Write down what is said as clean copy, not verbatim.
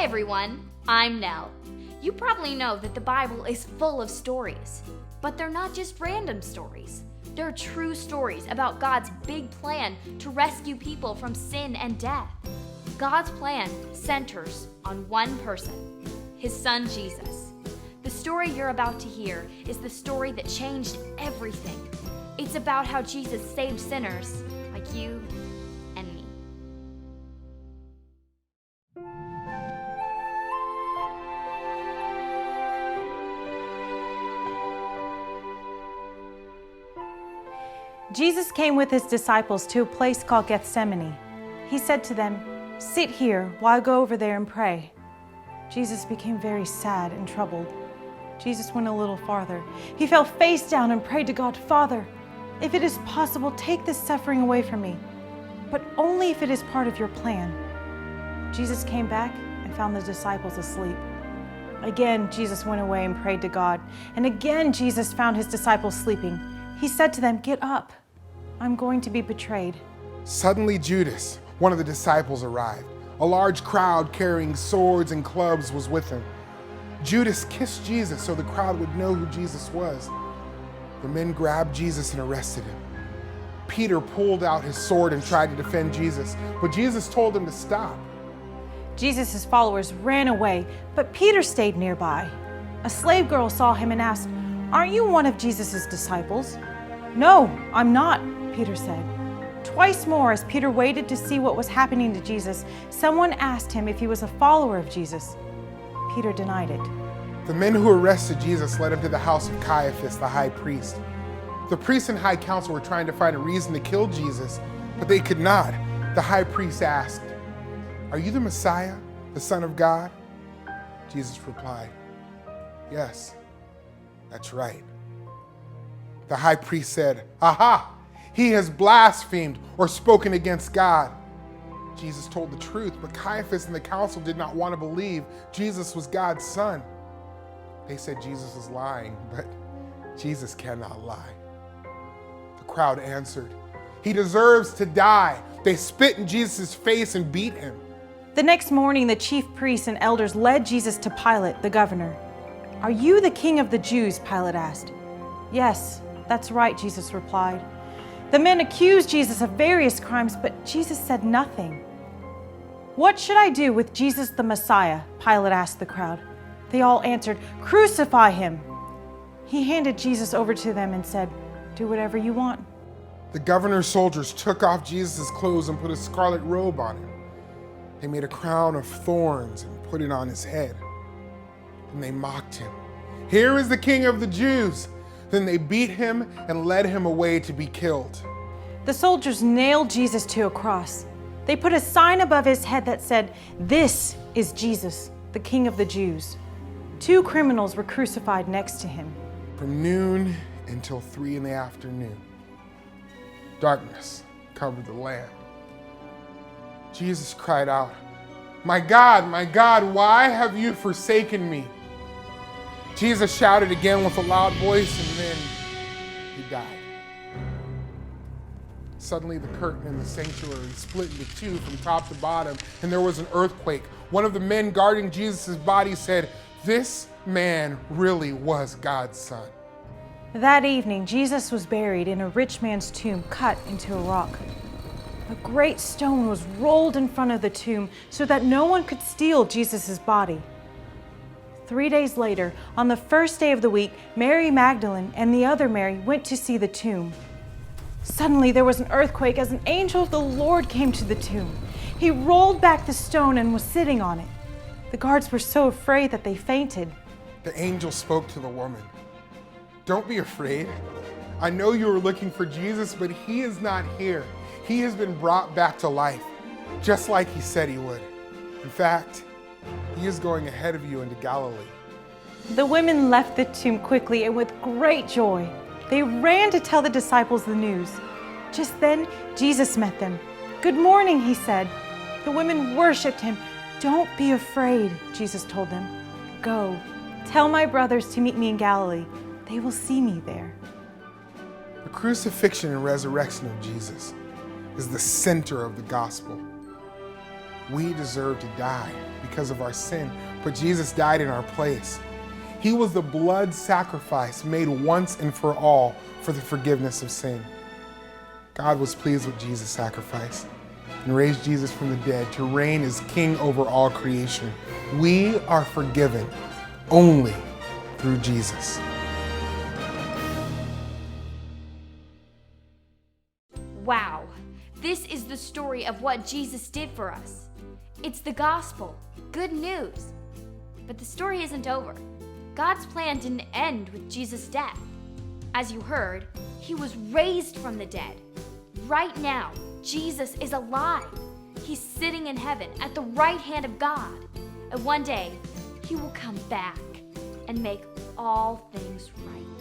everyone, I'm Nell. You probably know that the Bible is full of stories, but they're not just random stories. They're true stories about God's big plan to rescue people from sin and death. God's plan centers on one person, His Son Jesus. The story you're about to hear is the story that changed everything. It's about how Jesus saved sinners like you and me. Jesus came with his disciples to a place called Gethsemane. He said to them, "Sit here while I go over there and pray." Jesus became very sad and troubled. Jesus went a little farther. He fell face down and prayed to God, "Father, if it is possible, take this suffering away from me, but only if it is part of your plan." Jesus came back and found the disciples asleep. Again, Jesus went away and prayed to God. And again, Jesus found his disciples sleeping. He said to them, "Get up. I'm going to be betrayed." Suddenly Judas, one of the disciples, arrived. A large crowd carrying swords and clubs was with him. Judas kissed Jesus so the crowd would know who Jesus was. The men grabbed Jesus and arrested him. Peter pulled out his sword and tried to defend Jesus, but Jesus told him to stop. Jesus' followers ran away, but Peter stayed nearby. A slave girl saw him and asked, "Aren't you one of Jesus' disciples?" "No, I'm not," Peter said. Twice more, as Peter waited to see what was happening to Jesus, someone asked him if he was a follower of Jesus. Peter denied it. The men who arrested Jesus led him to the house of Caiaphas, the high priest. The priests and high council were trying to find a reason to kill Jesus, but they could not. The high priest asked, "Are you the Messiah, the Son of God?" Jesus replied, "Yes, that's right." The high priest said, "Aha! He has blasphemed or spoken against God." Jesus told the truth, but Caiaphas and the council did not want to believe Jesus was God's son. They said Jesus was lying, but Jesus cannot lie. The crowd answered, "He deserves to die." They spit in Jesus' face and beat him. The next morning, the chief priests and elders led Jesus to Pilate, the governor. "Are you the king of the Jews?" Pilate asked. "Yes, that's right," Jesus replied. The men accused Jesus of various crimes, but Jesus said nothing. "What should I do with Jesus the Messiah?" Pilate asked the crowd. They all answered, "Crucify him." He handed Jesus over to them and said, "Do whatever you want." The governor's soldiers took off Jesus' clothes and put a scarlet robe on him. They made a crown of thorns and put it on his head. And they mocked him. "Here is the King of the Jews." Then they beat him and led him away to be killed. The soldiers nailed Jesus to a cross. They put a sign above his head that said, "This is Jesus, the King of the Jews." 2 criminals were crucified next to him. From noon until 3 in the afternoon, darkness covered the land. Jesus cried out, my God, why have you forsaken me?" Jesus shouted again with a loud voice, and then he died. Suddenly the curtain in the sanctuary split into 2 from top to bottom, and there was an earthquake. One of the men guarding Jesus' body said, "This man really was God's son." That evening, Jesus was buried in a rich man's tomb cut into a rock. A great stone was rolled in front of the tomb so that no one could steal Jesus' body. 3 days later, on the first day of the week, Mary Magdalene and the other Mary went to see the tomb. Suddenly there was an earthquake as an angel of the Lord came to the tomb. He rolled back the stone and was sitting on it. The guards were so afraid that they fainted. The angel spoke to the woman, "Don't be afraid. I know you were looking for Jesus, but he is not here. He has been brought back to life, just like he said he would. In fact, he is going ahead of you into Galilee." The women left the tomb quickly and with great joy. They ran to tell the disciples the news. Just then, Jesus met them. "Good morning," he said. The women worshiped him. "Don't be afraid," Jesus told them. "Go, tell my brothers to meet me in Galilee. They will see me there." The crucifixion and resurrection of Jesus is the center of the gospel. We deserve to die because of our sin, but Jesus died in our place. He was the blood sacrifice made once and for all for the forgiveness of sin. God was pleased with Jesus' sacrifice and raised Jesus from the dead to reign as king over all creation. We are forgiven only through Jesus. Wow, this is the story of what Jesus did for us. It's the gospel, good news. But the story isn't over. God's plan didn't end with Jesus' death. As you heard, he was raised from the dead. Right now, Jesus is alive. He's sitting in heaven at the right hand of God. And one day, he will come back and make all things right.